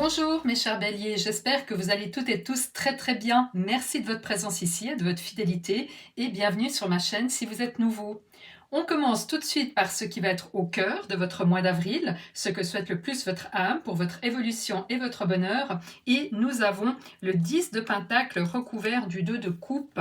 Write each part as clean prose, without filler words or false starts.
Bonjour mes chers béliers, j'espère que vous allez toutes et tous très très bien. Merci de votre présence ici et de votre fidélité et bienvenue sur ma chaîne si vous êtes nouveau. On commence tout de suite par ce qui va être au cœur de votre mois d'avril, ce que souhaite le plus votre âme pour votre évolution et votre bonheur. Et nous avons le 10 de Pentacle recouvert du 2 de coupe.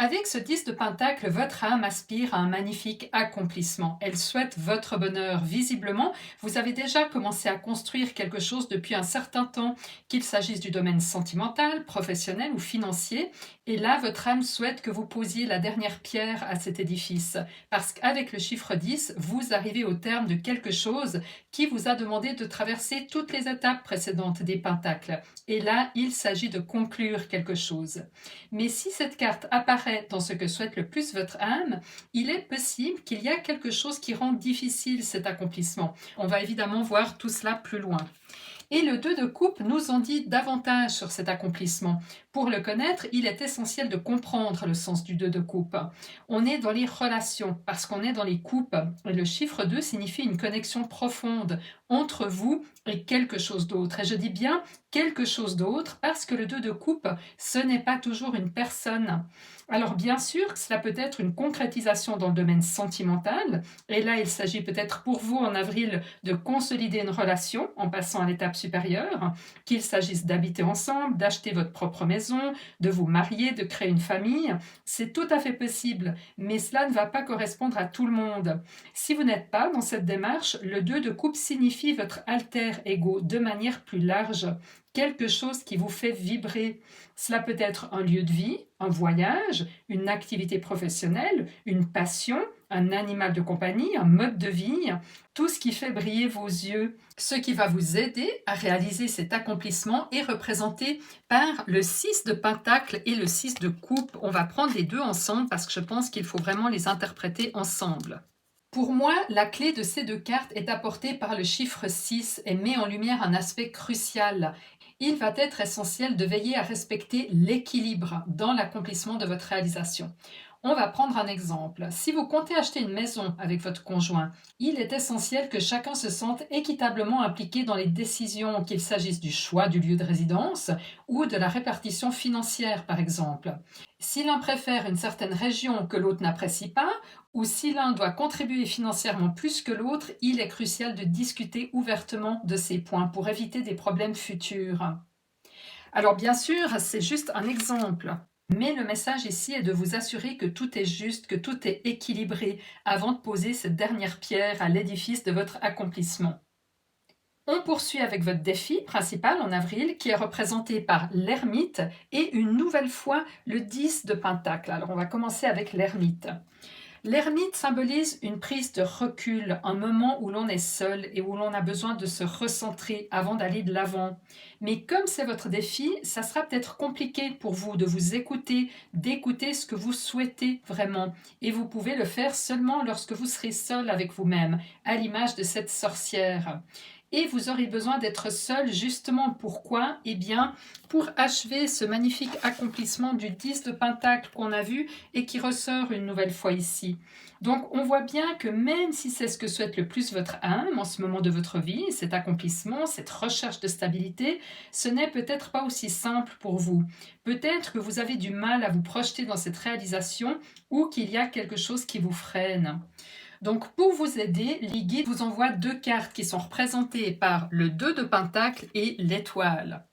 Avec ce 10 de Pentacle, votre âme aspire à un magnifique accomplissement. Elle souhaite votre bonheur. Visiblement, vous avez déjà commencé à construire quelque chose depuis un certain temps, qu'il s'agisse du domaine sentimental, professionnel ou financier. Et là, votre âme souhaite que vous posiez la dernière pierre à cet édifice. Parce qu'avec le chiffre 10, vous arrivez au terme de quelque chose qui vous a demandé de traverser toutes les étapes précédentes des Pentacles. Et là, il s'agit de conclure quelque chose. Mais si cette carte apparaît dans ce que souhaite le plus votre âme, il est possible qu'il y a quelque chose qui rend difficile cet accomplissement. On va évidemment voir tout cela plus loin. Et le 2 de coupe nous en dit davantage sur cet accomplissement. Pour le connaître, il est essentiel de comprendre le sens du 2 de coupe. On est dans les relations, parce qu'on est dans les coupes. Et le chiffre 2 signifie une connexion profonde entre vous et quelque chose d'autre. Et je dis bien quelque chose d'autre, parce que le 2 de coupe, ce n'est pas toujours une personne. Alors bien sûr, cela peut être une concrétisation dans le domaine sentimental, et là il s'agit peut-être pour vous en avril de consolider une relation en passant à l'étape supérieure, qu'il s'agisse d'habiter ensemble, d'acheter votre propre maison, de vous marier, de créer une famille, c'est tout à fait possible, mais cela ne va pas correspondre à tout le monde. Si vous n'êtes pas dans cette démarche, le 2 de coupe signifie votre alter ego de manière plus large, quelque chose qui vous fait vibrer. Cela peut être un lieu de vie, un voyage, une activité professionnelle, une passion, un animal de compagnie, un mode de vie, tout ce qui fait briller vos yeux. Ce qui va vous aider à réaliser cet accomplissement est représenté par le 6 de Pentacle et le 6 de Coupe. On va prendre les deux ensemble parce que je pense qu'il faut vraiment les interpréter ensemble. Pour moi, la clé de ces deux cartes est apportée par le chiffre 6 et met en lumière un aspect crucial. Il va être essentiel de veiller à respecter l'équilibre dans l'accomplissement de votre réalisation. On va prendre un exemple. Si vous comptez acheter une maison avec votre conjoint, il est essentiel que chacun se sente équitablement impliqué dans les décisions, qu'il s'agisse du choix du lieu de résidence ou de la répartition financière, par exemple. Si l'un préfère une certaine région que l'autre n'apprécie pas, ou si l'un doit contribuer financièrement plus que l'autre, il est crucial de discuter ouvertement de ces points pour éviter des problèmes futurs. Alors bien sûr, c'est juste un exemple. Mais le message ici est de vous assurer que tout est juste, que tout est équilibré avant de poser cette dernière pierre à l'édifice de votre accomplissement. On poursuit avec votre défi principal en avril qui est représenté par l'ermite et une nouvelle fois le 10 de Pentacle. Alors on va commencer avec l'ermite. L'ermite symbolise une prise de recul, un moment où l'on est seul et où l'on a besoin de se recentrer avant d'aller de l'avant. Mais comme c'est votre défi, ça sera peut-être compliqué pour vous de vous écouter, d'écouter ce que vous souhaitez vraiment. Et vous pouvez le faire seulement lorsque vous serez seul avec vous-même, à l'image de cette sorcière. Et vous aurez besoin d'être seul justement pourquoi? Eh bien, pour achever ce magnifique accomplissement du 10 de Pentacle qu'on a vu et qui ressort une nouvelle fois ici. Donc, on voit bien que même si c'est ce que souhaite le plus votre âme en ce moment de votre vie, cet accomplissement, cette recherche de stabilité, ce n'est peut-être pas aussi simple pour vous. Peut-être que vous avez du mal à vous projeter dans cette réalisation ou qu'il y a quelque chose qui vous freine. Donc pour vous aider, les guides vous envoient deux cartes qui sont représentées par le 2 de Pentacle et l'étoile.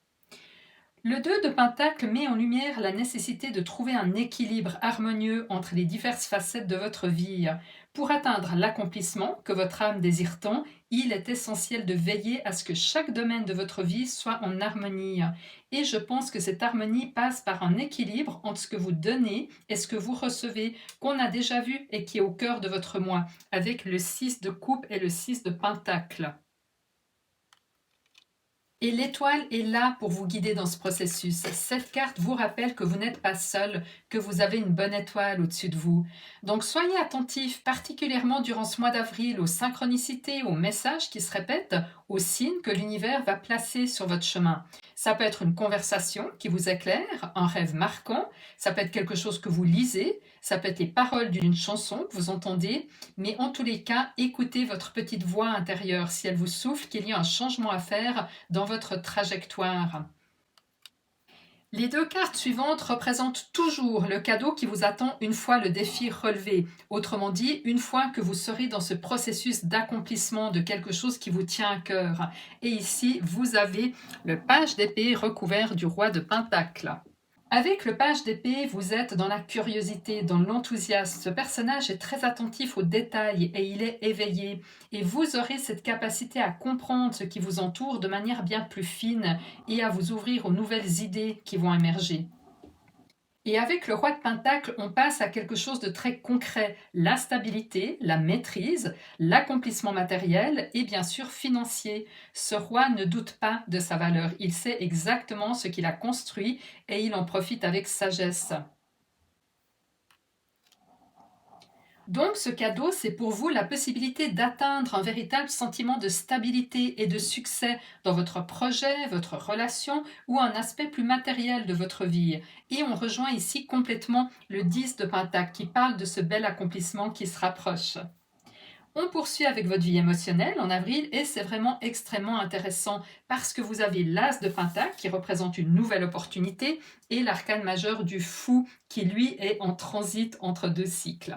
Le 2 de Pentacle met en lumière la nécessité de trouver un équilibre harmonieux entre les diverses facettes de votre vie. Pour atteindre l'accomplissement que votre âme désire tant, il est essentiel de veiller à ce que chaque domaine de votre vie soit en harmonie. Et je pense que cette harmonie passe par un équilibre entre ce que vous donnez et ce que vous recevez, qu'on a déjà vu et qui est au cœur de votre moi, avec le 6 de coupe et le 6 de Pentacle. Et l'étoile est là pour vous guider dans ce processus. Cette carte vous rappelle que vous n'êtes pas seul, que vous avez une bonne étoile au-dessus de vous. Donc soyez attentifs, particulièrement durant ce mois d'avril, aux synchronicités, aux messages qui se répètent, aux signes que l'univers va placer sur votre chemin. Ça peut être une conversation qui vous éclaire, un rêve marquant, ça peut être quelque chose que vous lisez, ça peut être les paroles d'une chanson que vous entendez, mais en tous les cas, écoutez votre petite voix intérieure si elle vous souffle qu'il y a un changement à faire dans dans votre trajectoire. Les deux cartes suivantes représentent toujours le cadeau qui vous attend une fois le défi relevé. Autrement dit, une fois que vous serez dans ce processus d'accomplissement de quelque chose qui vous tient à cœur. Et ici, vous avez le page d'épée recouvert du roi de Pentacle. Avec le page d'épée, vous êtes dans la curiosité, dans l'enthousiasme. Ce personnage est très attentif aux détails et il est éveillé. Et vous aurez cette capacité à comprendre ce qui vous entoure de manière bien plus fine et à vous ouvrir aux nouvelles idées qui vont émerger. Et avec le roi de Pentacle, on passe à quelque chose de très concret, la stabilité, la maîtrise, l'accomplissement matériel et bien sûr financier. Ce roi ne doute pas de sa valeur, il sait exactement ce qu'il a construit et il en profite avec sagesse. Donc ce cadeau, c'est pour vous la possibilité d'atteindre un véritable sentiment de stabilité et de succès dans votre projet, votre relation ou un aspect plus matériel de votre vie. Et on rejoint ici complètement le 10 de Pentacle qui parle de ce bel accomplissement qui se rapproche. On poursuit avec votre vie émotionnelle en avril et c'est vraiment extrêmement intéressant parce que vous avez l'As de Pentacle qui représente une nouvelle opportunité et l'arcane majeur du Fou qui lui est en transit entre deux cycles.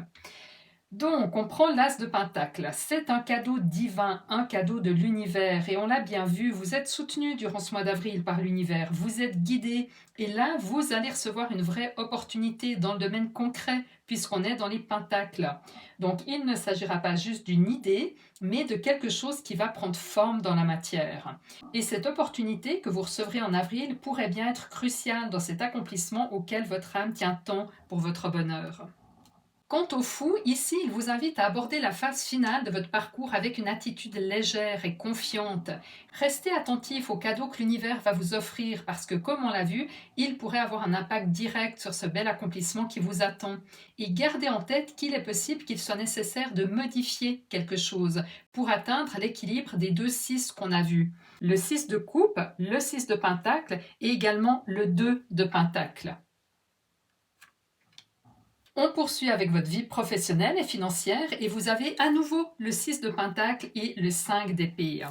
Donc, on prend l'As de Pentacle. C'est un cadeau divin, un cadeau de l'univers. Et on l'a bien vu, vous êtes soutenu durant ce mois d'avril par l'univers. Vous êtes guidé. Et là, vous allez recevoir une vraie opportunité dans le domaine concret, puisqu'on est dans les pentacles. Donc, il ne s'agira pas juste d'une idée, mais de quelque chose qui va prendre forme dans la matière. Et cette opportunité que vous recevrez en avril pourrait bien être cruciale dans cet accomplissement auquel votre âme tient tant pour votre bonheur. Quant au Fou, ici, il vous invite à aborder la phase finale de votre parcours avec une attitude légère et confiante. Restez attentif aux cadeaux que l'univers va vous offrir parce que, comme on l'a vu, il pourrait avoir un impact direct sur ce bel accomplissement qui vous attend. Et gardez en tête qu'il est possible qu'il soit nécessaire de modifier quelque chose pour atteindre l'équilibre des deux 6 qu'on a vus. Le 6 de coupe, le 6 de pentacle et également le 2 de pentacle. On poursuit avec votre vie professionnelle et financière et vous avez à nouveau le 6 de Pentacle et le 5 d'épée.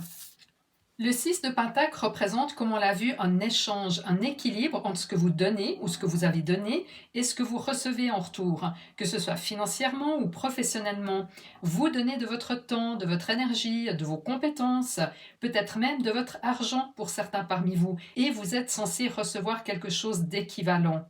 Le 6 de Pentacle représente, comme on l'a vu, un échange, un équilibre entre ce que vous donnez ou ce que vous avez donné et ce que vous recevez en retour, que ce soit financièrement ou professionnellement. Vous donnez de votre temps, de votre énergie, de vos compétences, peut-être même de votre argent pour certains parmi vous, et vous êtes censé recevoir quelque chose d'équivalent.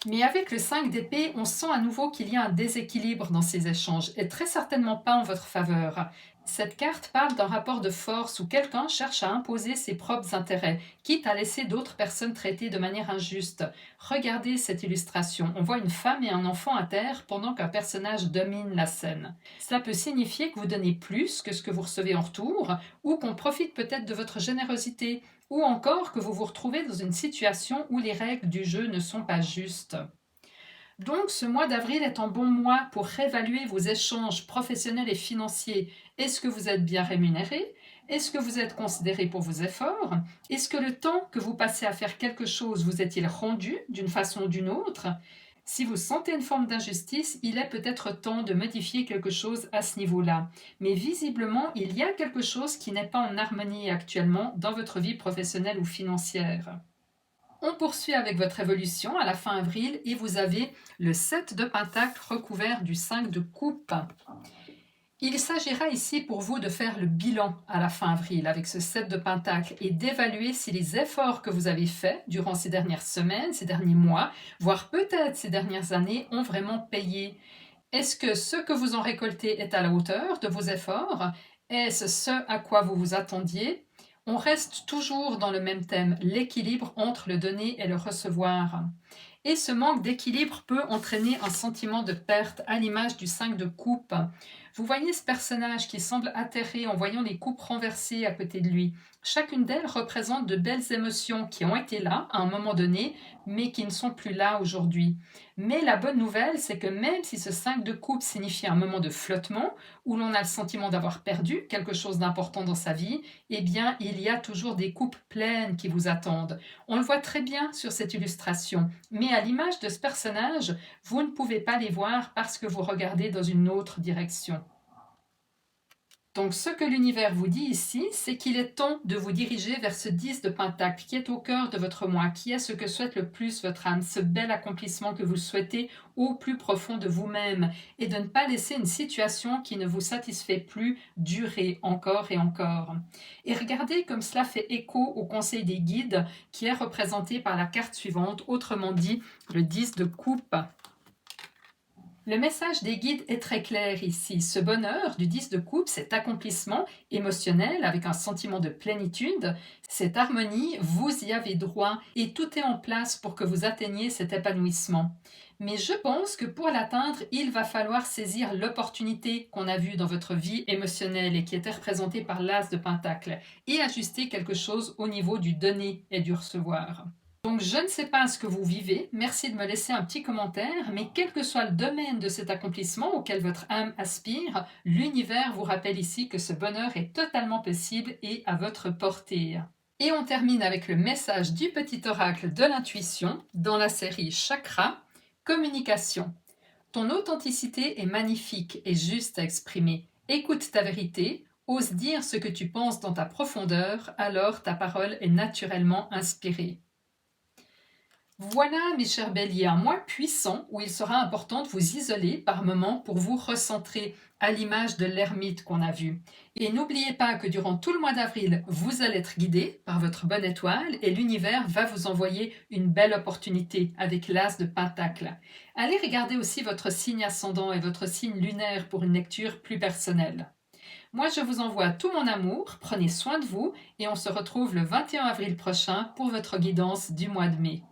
Mais avec le 5 d'épée, on sent à nouveau qu'il y a un déséquilibre dans ces échanges, et très certainement pas en votre faveur. Cette carte parle d'un rapport de force où quelqu'un cherche à imposer ses propres intérêts, quitte à laisser d'autres personnes traitées de manière injuste. Regardez cette illustration. On voit une femme et un enfant à terre pendant qu'un personnage domine la scène. Cela peut signifier que vous donnez plus que ce que vous recevez en retour, ou qu'on profite peut-être de votre générosité, ou encore que vous vous retrouvez dans une situation où les règles du jeu ne sont pas justes. Donc ce mois d'avril est un bon mois pour réévaluer vos échanges professionnels et financiers. Est-ce que vous êtes bien rémunéré? Est-ce que vous êtes considéré pour vos efforts? Est-ce que le temps que vous passez à faire quelque chose vous est-il rendu d'une façon ou d'une autre? Si vous sentez une forme d'injustice, il est peut-être temps de modifier quelque chose à ce niveau-là. Mais visiblement, il y a quelque chose qui n'est pas en harmonie actuellement dans votre vie professionnelle ou financière. On poursuit avec votre évolution à la fin avril et vous avez le 7 de Pentacle recouvert du 5 de coupe. Il s'agira ici pour vous de faire le bilan à la fin avril avec ce 7 de Pentacle et d'évaluer si les efforts que vous avez faits durant ces dernières semaines, ces derniers mois, voire peut-être ces dernières années, ont vraiment payé. Est-ce que ce que vous en récoltez est à la hauteur de vos efforts? Est-ce ce à quoi vous vous attendiez? On reste toujours dans le même thème, l'équilibre entre le donner et le recevoir. Et ce manque d'équilibre peut entraîner un sentiment de perte à l'image du 5 de coupe. Vous voyez ce personnage qui semble atterré en voyant les coupes renversées à côté de lui. Chacune d'elles représente de belles émotions qui ont été là à un moment donné, mais qui ne sont plus là aujourd'hui. Mais la bonne nouvelle, c'est que même si ce 5 de coupe signifie un moment de flottement, où l'on a le sentiment d'avoir perdu quelque chose d'important dans sa vie, eh bien, il y a toujours des coupes pleines qui vous attendent. On le voit très bien sur cette illustration, mais à l'image de ce personnage, vous ne pouvez pas les voir parce que vous regardez dans une autre direction. Donc ce que l'univers vous dit ici, c'est qu'il est temps de vous diriger vers ce 10 de Pentacle qui est au cœur de votre moi, qui est ce que souhaite le plus votre âme, ce bel accomplissement que vous souhaitez au plus profond de vous-même, et de ne pas laisser une situation qui ne vous satisfait plus durer encore et encore. Et regardez comme cela fait écho au conseil des guides qui est représenté par la carte suivante, autrement dit le 10 de coupe. Le message des guides est très clair ici. Ce bonheur du 10 de coupe, cet accomplissement émotionnel avec un sentiment de plénitude, cette harmonie, vous y avez droit et tout est en place pour que vous atteigniez cet épanouissement. Mais je pense que pour l'atteindre, il va falloir saisir l'opportunité qu'on a vue dans votre vie émotionnelle et qui était représentée par l'as de Pentacle et ajuster quelque chose au niveau du donner et du recevoir. Donc je ne sais pas ce que vous vivez, merci de me laisser un petit commentaire, mais quel que soit le domaine de cet accomplissement auquel votre âme aspire, l'univers vous rappelle ici que ce bonheur est totalement possible et à votre portée. Et on termine avec le message du petit oracle de l'intuition dans la série Chakra, communication. Ton authenticité est magnifique et juste à exprimer. Écoute ta vérité, ose dire ce que tu penses dans ta profondeur, alors ta parole est naturellement inspirée. Voilà, mes chers béliers, un mois puissant où il sera important de vous isoler par moments pour vous recentrer à l'image de l'ermite qu'on a vu. Et n'oubliez pas que durant tout le mois d'avril, vous allez être guidé par votre bonne étoile et l'univers va vous envoyer une belle opportunité avec l'as de Pentacle. Allez regarder aussi votre signe ascendant et votre signe lunaire pour une lecture plus personnelle. Moi, je vous envoie tout mon amour, prenez soin de vous et on se retrouve le 21 avril prochain pour votre guidance du mois de mai.